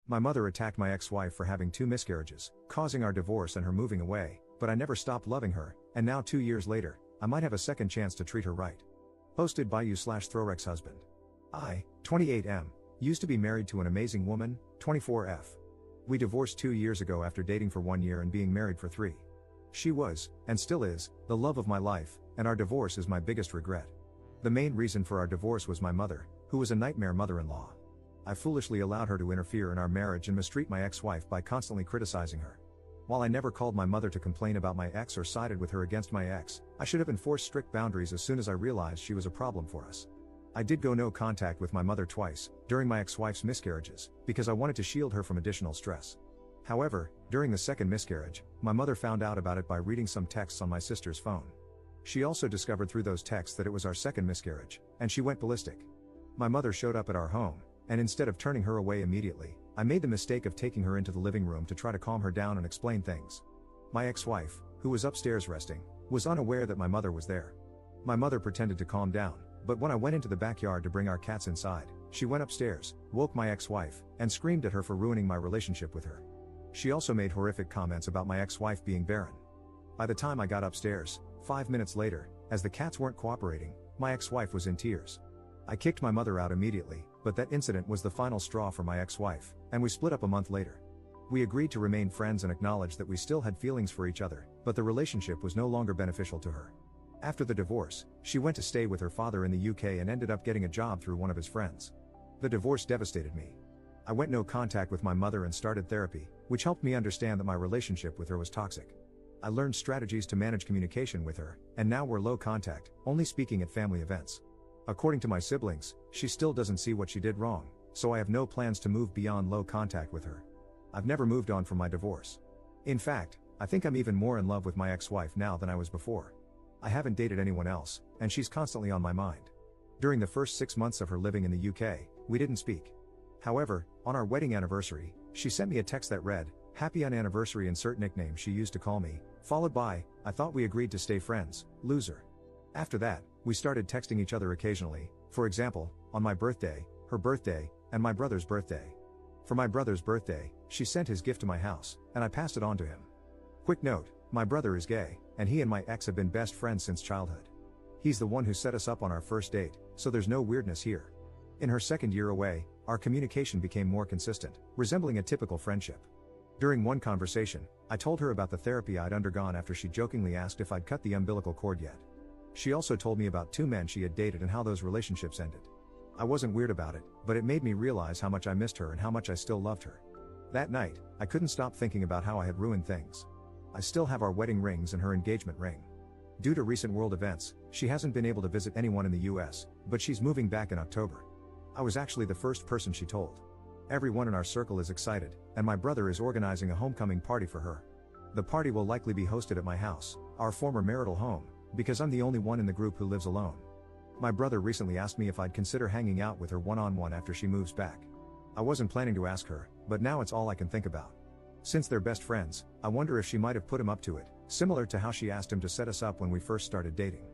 My mother attacked my ex-wife for having 2 miscarriages, causing our divorce and her moving away, but I never stopped loving her, and now 2 years later, I might have a second chance to treat her right. Posted by you/Throwrex husband. I, 28M, used to be married to an amazing woman, 24F. We divorced 2 years ago after dating for 1 year and being married for 3. She was, and still is, the love of my life, and our divorce is my biggest regret. The main reason for our divorce was my mother, who was a nightmare mother-in-law. I foolishly allowed her to interfere in our marriage and mistreat my ex-wife by constantly criticizing her. While I never called my mother to complain about my ex or sided with her against my ex, I should have enforced strict boundaries as soon as I realized she was a problem for us. I did go no contact with my mother twice, during my ex-wife's miscarriages, because I wanted to shield her from additional stress. However, during the second miscarriage, my mother found out about it by reading some texts on my sister's phone. She also discovered through those texts that it was our second miscarriage, and she went ballistic. My mother showed up at our home, and instead of turning her away immediately, I made the mistake of taking her into the living room to try to calm her down and explain things. My ex-wife, who was upstairs resting, was unaware that my mother was there. My mother pretended to calm down, but when I went into the backyard to bring our cats inside, she went upstairs, woke my ex-wife, and screamed at her for ruining my relationship with her. She also made horrific comments about my ex-wife being barren. By the time I got upstairs, 5 minutes later, as the cats weren't cooperating, my ex-wife was in tears. I kicked my mother out immediately, but that incident was the final straw for my ex-wife, and we split up a month later. We agreed to remain friends and acknowledged that we still had feelings for each other, but the relationship was no longer beneficial to her. After the divorce, she went to stay with her father in the UK and ended up getting a job through one of his friends. The divorce devastated me. I went no contact with my mother and started therapy, which helped me understand that my relationship with her was toxic. I learned strategies to manage communication with her, and now we're low contact, only speaking at family events. According to my siblings, she still doesn't see what she did wrong, so I have no plans to move beyond low contact with her. I've never moved on from my divorce. In fact, I think I'm even more in love with my ex-wife now than I was before. I haven't dated anyone else, and she's constantly on my mind. During the first 6 months of her living in the UK, we didn't speak. However, on our wedding anniversary, she sent me a text that read, "Happy anniversary," insert nickname she used to call me, followed by, "I thought we agreed to stay friends, loser." After that, we started texting each other occasionally, for example, on my birthday, her birthday, and my brother's birthday. For my brother's birthday, she sent his gift to my house, and I passed it on to him. Quick note, my brother is gay, and he and my ex have been best friends since childhood. He's the one who set us up on our first date, so there's no weirdness here. In her second year away, our communication became more consistent, resembling a typical friendship. During one conversation, I told her about the therapy I'd undergone after she jokingly asked if I'd cut the umbilical cord yet. She also told me about 2 men she had dated and how those relationships ended. I wasn't weird about it, but it made me realize how much I missed her and how much I still loved her. That night, I couldn't stop thinking about how I had ruined things. I still have our wedding rings and her engagement ring. Due to recent world events, she hasn't been able to visit anyone in the US, but she's moving back in October. I was actually the first person she told. Everyone in our circle is excited, and my brother is organizing a homecoming party for her. The party will likely be hosted at my house, our former marital home, because I'm the only one in the group who lives alone. My brother recently asked me if I'd consider hanging out with her one-on-one after she moves back. I wasn't planning to ask her, but now it's all I can think about. Since they're best friends, I wonder if she might have put him up to it, similar to how she asked him to set us up when we first started dating.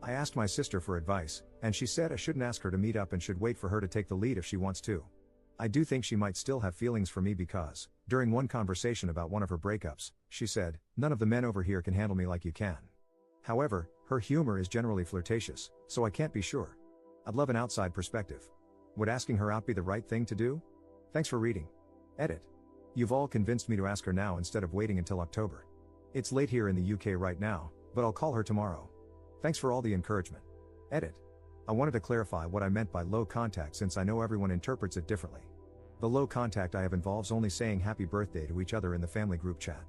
I asked my sister for advice, and she said I shouldn't ask her to meet up and should wait for her to take the lead if she wants to. I do think she might still have feelings for me because, during one conversation about one of her breakups, she said, "None of the men over here can handle me like you can." However, her humor is generally flirtatious, so I can't be sure. I'd love an outside perspective. Would asking her out be the right thing to do? Thanks for reading. Edit. You've all convinced me to ask her now instead of waiting until October. It's late here in the UK right now, but I'll call her tomorrow. Thanks for all the encouragement. Edit. I wanted to clarify what I meant by low contact since I know everyone interprets it differently. The low contact I have involves only saying happy birthday to each other in the family group chat.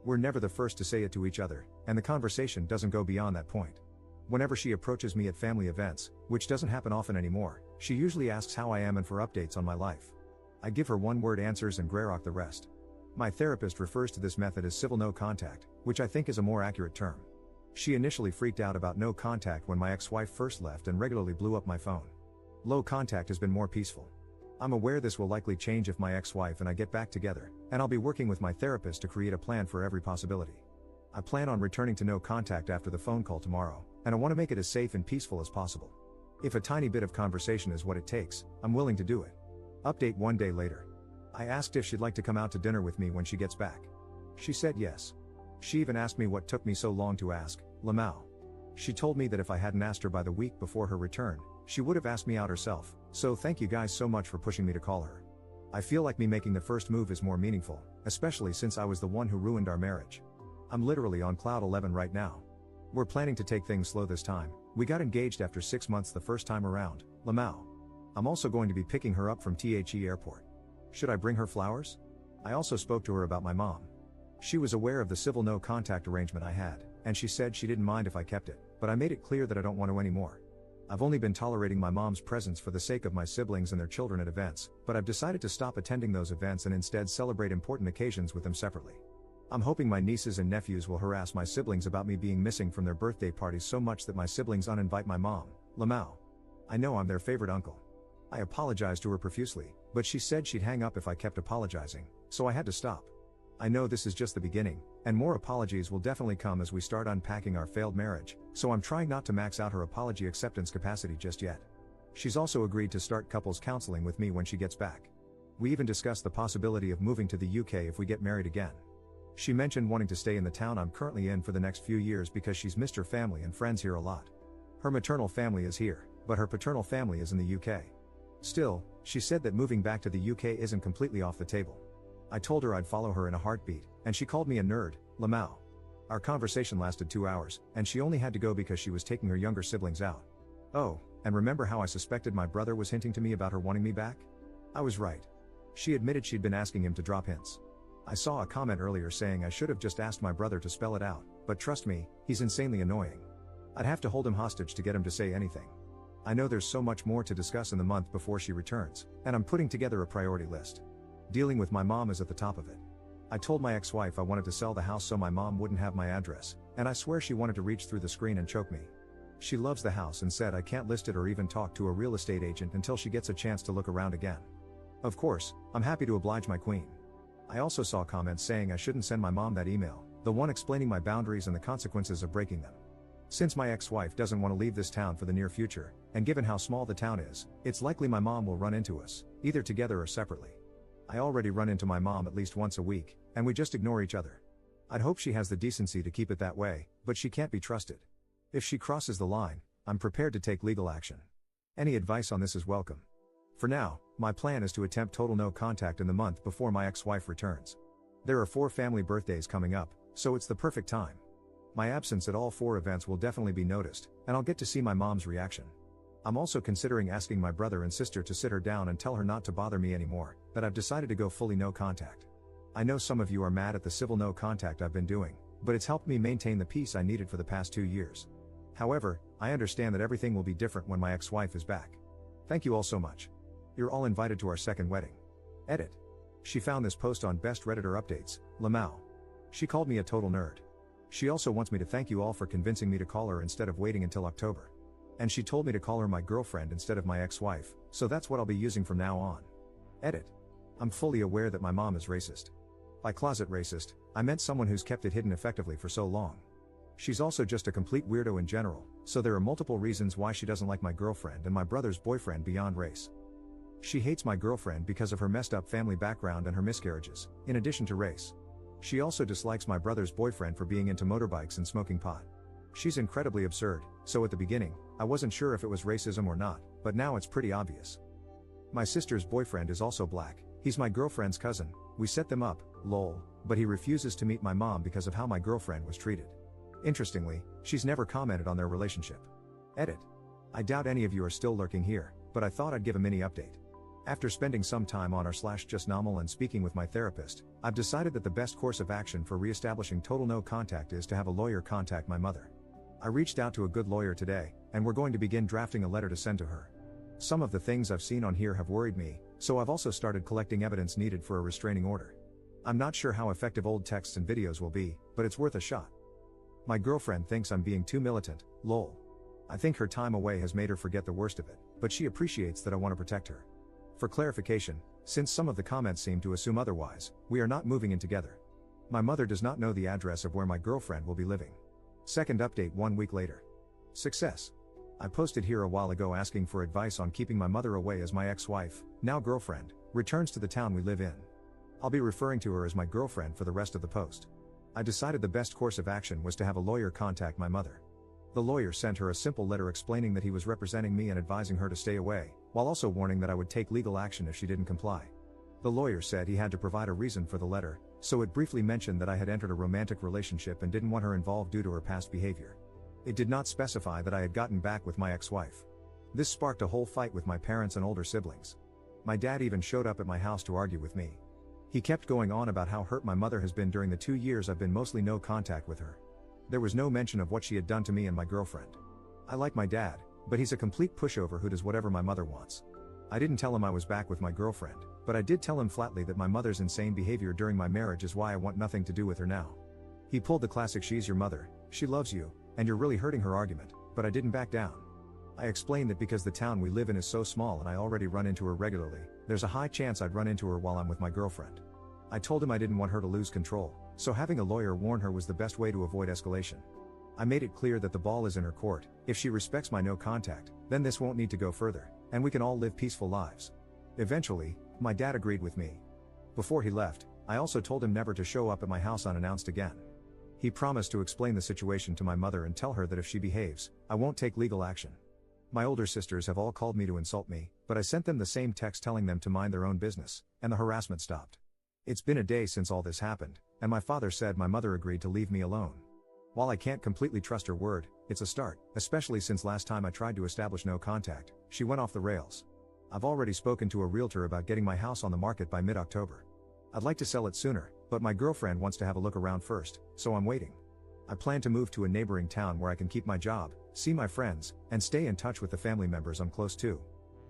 We're never the first to say it to each other, and the conversation doesn't go beyond that point. Whenever she approaches me at family events, which doesn't happen often anymore, she usually asks how I am and for updates on my life. I give her one-word answers and greyrock the rest. My therapist refers to this method as civil no contact, which I think is a more accurate term. She initially freaked out about no contact when my ex-wife first left and regularly blew up my phone. Low contact has been more peaceful. I'm aware this will likely change if my ex-wife and I get back together, and I'll be working with my therapist to create a plan for every possibility. I plan on returning to no contact after the phone call tomorrow, and I want to make it as safe and peaceful as possible. If a tiny bit of conversation is what it takes, I'm willing to do it. Update 1 day later. I asked if she'd like to come out to dinner with me when she gets back. She said yes. She even asked me what took me so long to ask, Lamau. She told me that if I hadn't asked her by the week before her return, she would have asked me out herself, so thank you guys so much for pushing me to call her. I feel like me making the first move is more meaningful, especially since I was the one who ruined our marriage. I'm literally on cloud 11 right now. We're planning to take things slow this time. We got engaged after 6 months the first time around, Lamau. I'm also going to be picking her up from THE airport. Should I bring her flowers? I also spoke to her about my mom. She was aware of the civil no contact arrangement I had, and she said she didn't mind if I kept it, but I made it clear that I don't want to anymore. I've only been tolerating my mom's presence for the sake of my siblings and their children at events, but I've decided to stop attending those events and instead celebrate important occasions with them separately. I'm hoping my nieces and nephews will harass my siblings about me being missing from their birthday parties so much that my siblings uninvite my mom, Lamau. I know I'm their favorite uncle. I apologized to her profusely, but she said she'd hang up if I kept apologizing, so I had to stop. I know this is just the beginning, and more apologies will definitely come as we start unpacking our failed marriage, so I'm trying not to max out her apology acceptance capacity just yet. She's also agreed to start couples counseling with me when she gets back. We even discussed the possibility of moving to the UK if we get married again. She mentioned wanting to stay in the town I'm currently in for the next few years because she's missed her family and friends here a lot. Her maternal family is here, but her paternal family is in the UK. Still, she said that moving back to the UK isn't completely off the table. I told her I'd follow her in a heartbeat, and she called me a nerd, Lamau. Our conversation lasted 2 hours, and she only had to go because she was taking her younger siblings out. Oh, and remember how I suspected my brother was hinting to me about her wanting me back? I was right. She admitted she'd been asking him to drop hints. I saw a comment earlier saying I should have just asked my brother to spell it out, but trust me, he's insanely annoying. I'd have to hold him hostage to get him to say anything. I know there's so much more to discuss in the month before she returns, and I'm putting together a priority list. Dealing with my mom is at the top of it. I told my ex-wife I wanted to sell the house so my mom wouldn't have my address, and I swear she wanted to reach through the screen and choke me. She loves the house and said I can't list it or even talk to a real estate agent until she gets a chance to look around again. Of course, I'm happy to oblige my queen. I also saw comments saying I shouldn't send my mom that email, the one explaining my boundaries and the consequences of breaking them. Since my ex-wife doesn't want to leave this town for the near future, and given how small the town is, it's likely my mom will run into us, either together or separately. I already run into my mom at least once a week, and we just ignore each other. I'd hope she has the decency to keep it that way, but she can't be trusted. If she crosses the line, I'm prepared to take legal action. Any advice on this is welcome. For now, my plan is to attempt total no contact in the month before my ex-wife returns. There are 4 family birthdays coming up, so it's the perfect time. My absence at all 4 events will definitely be noticed, and I'll get to see my mom's reaction. I'm also considering asking my brother and sister to sit her down and tell her not to bother me anymore, that I've decided to go fully no contact. I know some of you are mad at the civil no contact I've been doing, but it's helped me maintain the peace I needed for the past 2 years. However, I understand that everything will be different when my ex-wife is back. Thank you all so much. You're all invited to our second wedding. Edit. She found this post on Best Redditor Updates, Lamau. She called me a total nerd. She also wants me to thank you all for convincing me to call her instead of waiting until October. And she told me to call her my girlfriend instead of my ex-wife, so that's what I'll be using from now on. Edit. I'm fully aware that my mom is racist. By closet racist, I meant someone who's kept it hidden effectively for so long. She's also just a complete weirdo in general, so there are multiple reasons why she doesn't like my girlfriend and my brother's boyfriend beyond race. She hates my girlfriend because of her messed up family background and her miscarriages, in addition to race. She also dislikes my brother's boyfriend for being into motorbikes and smoking pot. She's incredibly absurd, so at the beginning, I wasn't sure if it was racism or not, but now it's pretty obvious. My sister's boyfriend is also black, he's my girlfriend's cousin, we set them up, lol, but he refuses to meet my mom because of how my girlfriend was treated. Interestingly, she's never commented on their relationship. Edit. I doubt any of you are still lurking here, but I thought I'd give a mini update. After spending some time on r/justnormal and speaking with my therapist, I've decided that the best course of action for re-establishing total no contact is to have a lawyer contact my mother. I reached out to a good lawyer today, and we're going to begin drafting a letter to send to her. Some of the things I've seen on here have worried me, so I've also started collecting evidence needed for a restraining order. I'm not sure how effective old texts and videos will be, but it's worth a shot. My girlfriend thinks I'm being too militant, lol. I think her time away has made her forget the worst of it, but she appreciates that I want to protect her. For clarification, since some of the comments seem to assume otherwise, we are not moving in together. My mother does not know the address of where my girlfriend will be living. Second update 1 week later. Success. I posted here a while ago asking for advice on keeping my mother away as my ex-wife, now girlfriend, returns to the town we live in. I'll be referring to her as my girlfriend for the rest of the post. I decided the best course of action was to have a lawyer contact my mother. The lawyer sent her a simple letter explaining that he was representing me and advising her to stay away, while also warning that I would take legal action if she didn't comply. The lawyer said he had to provide a reason for the letter, so it briefly mentioned that I had entered a romantic relationship and didn't want her involved due to her past behavior. It did not specify that I had gotten back with my ex-wife. This sparked a whole fight with my parents and older siblings. My dad even showed up at my house to argue with me. He kept going on about how hurt my mother has been during the 2 years I've been mostly no contact with her. There was no mention of what she had done to me and my girlfriend. I like my dad, but he's a complete pushover who does whatever my mother wants. I didn't tell him I was back with my girlfriend, but I did tell him flatly that my mother's insane behavior during my marriage is why I want nothing to do with her now. He pulled the classic "she's your mother, she loves you, and you're really hurting her" argument, but I didn't back down. I explained that because the town we live in is so small and I already run into her regularly, there's a high chance I'd run into her while I'm with my girlfriend. I told him I didn't want her to lose control, so having a lawyer warn her was the best way to avoid escalation. I made it clear that the ball is in her court. If she respects my no contact, then this won't need to go further, and we can all live peaceful lives. Eventually, my dad agreed with me. Before he left, I also told him never to show up at my house unannounced again. He promised to explain the situation to my mother and tell her that if she behaves, I won't take legal action. My older sisters have all called me to insult me, but I sent them the same text telling them to mind their own business, and the harassment stopped. It's been a day since all this happened, and my father said my mother agreed to leave me alone. While I can't completely trust her word, it's a start, especially since last time I tried to establish no contact, she went off the rails. I've already spoken to a realtor about getting my house on the market by mid-October. I'd like to sell it sooner, but my girlfriend wants to have a look around first, so I'm waiting. I plan to move to a neighboring town where I can keep my job, see my friends, and stay in touch with the family members I'm close to.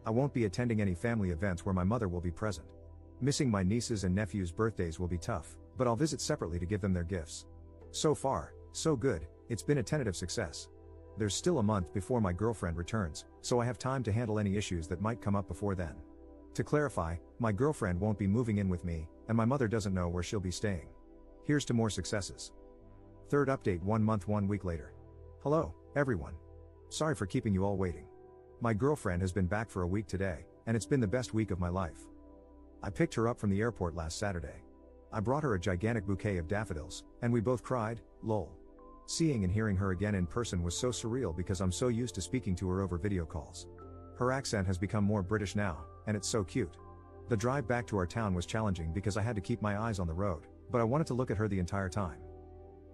I won't be attending any family events where my mother will be present. Missing my nieces and nephews' birthdays will be tough, but I'll visit separately to give them their gifts. So far, so good, it's been a tentative success. There's still a month before my girlfriend returns, so I have time to handle any issues that might come up before then. To clarify, my girlfriend won't be moving in with me, and my mother doesn't know where she'll be staying. Here's to more successes. Third update 1 month 1 week later. Hello, everyone. Sorry for keeping you all waiting. My girlfriend has been back for a week today, and it's been the best week of my life. I picked her up from the airport last Saturday. I brought her a gigantic bouquet of daffodils, and we both cried, lol. Seeing and hearing her again in person was so surreal because I'm so used to speaking to her over video calls. Her accent has become more British now, and it's so cute. The drive back to our town was challenging because I had to keep my eyes on the road, but I wanted to look at her the entire time.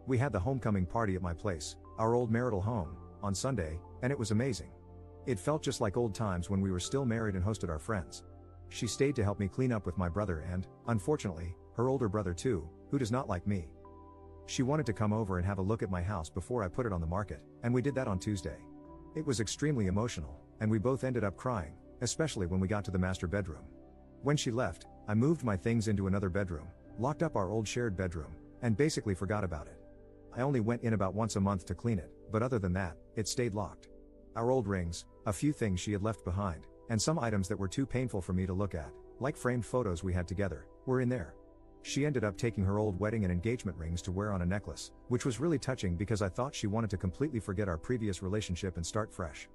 We had the homecoming party at my place, our old marital home, on Sunday, and it was amazing. It felt just like old times when we were still married and hosted our friends. She stayed to help me clean up with my brother and, unfortunately, her older brother too, who does not like me. She wanted to come over and have a look at my house before I put it on the market, and we did that on Tuesday. It was extremely emotional, and we both ended up crying, especially when we got to the master bedroom. When she left, I moved my things into another bedroom, locked up our old shared bedroom, and basically forgot about it. I only went in about once a month to clean it, but other than that, it stayed locked. Our old rings, a few things she had left behind, and some items that were too painful for me to look at, like framed photos we had together, were in there. She ended up taking her old wedding and engagement rings to wear on a necklace, which was really touching because I thought she wanted to completely forget our previous relationship and start fresh.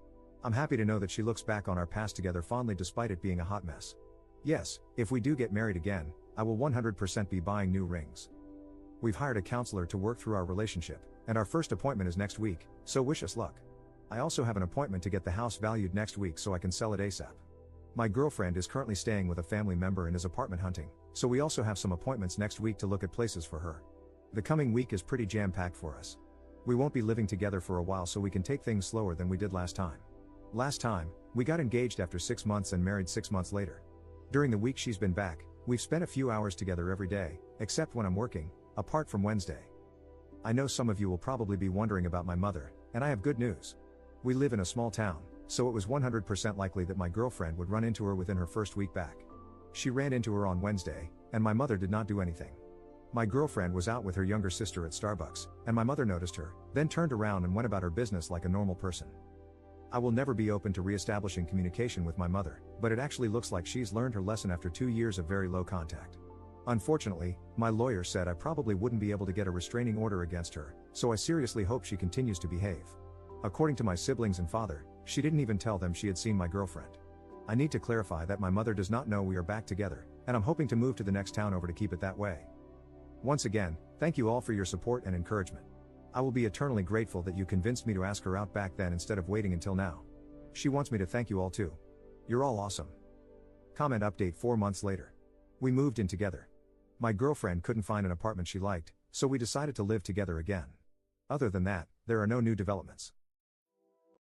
I'm happy to know that she looks back on our past together fondly despite it being a hot mess. Yes, if we do get married again, I will 100% be buying new rings. We've hired a counselor to work through our relationship, and our first appointment is next week, so wish us luck. I also have an appointment to get the house valued next week so I can sell it ASAP. My girlfriend is currently staying with a family member and is apartment hunting, so we also have some appointments next week to look at places for her. The coming week is pretty jam-packed for us. We won't be living together for a while so we can take things slower than we did last time. Last time, we got engaged after 6 months and married 6 months later. During the week she's been back, we've spent a few hours together every day, except when I'm working, apart from Wednesday. I know some of you will probably be wondering about my mother, and I have good news. We live in a small town, so it was 100% likely that my girlfriend would run into her within her first week back. She ran into her on Wednesday, and my mother did not do anything. My girlfriend was out with her younger sister at Starbucks, and my mother noticed her, then turned around and went about her business like a normal person. I will never be open to re-establishing communication with my mother, but it actually looks like she's learned her lesson after 2 years of very low contact. Unfortunately, my lawyer said I probably wouldn't be able to get a restraining order against her, so I seriously hope she continues to behave. According to my siblings and father, she didn't even tell them she had seen my girlfriend. I need to clarify that my mother does not know we are back together, and I'm hoping to move to the next town over to keep it that way. Once again, thank you all for your support and encouragement. I will be eternally grateful that you convinced me to ask her out back then instead of waiting until now. She wants me to thank you all too. You're all awesome. Comment update 4 months later. We moved in together. My girlfriend couldn't find an apartment she liked, so we decided to live together again. Other than that, there are no new developments.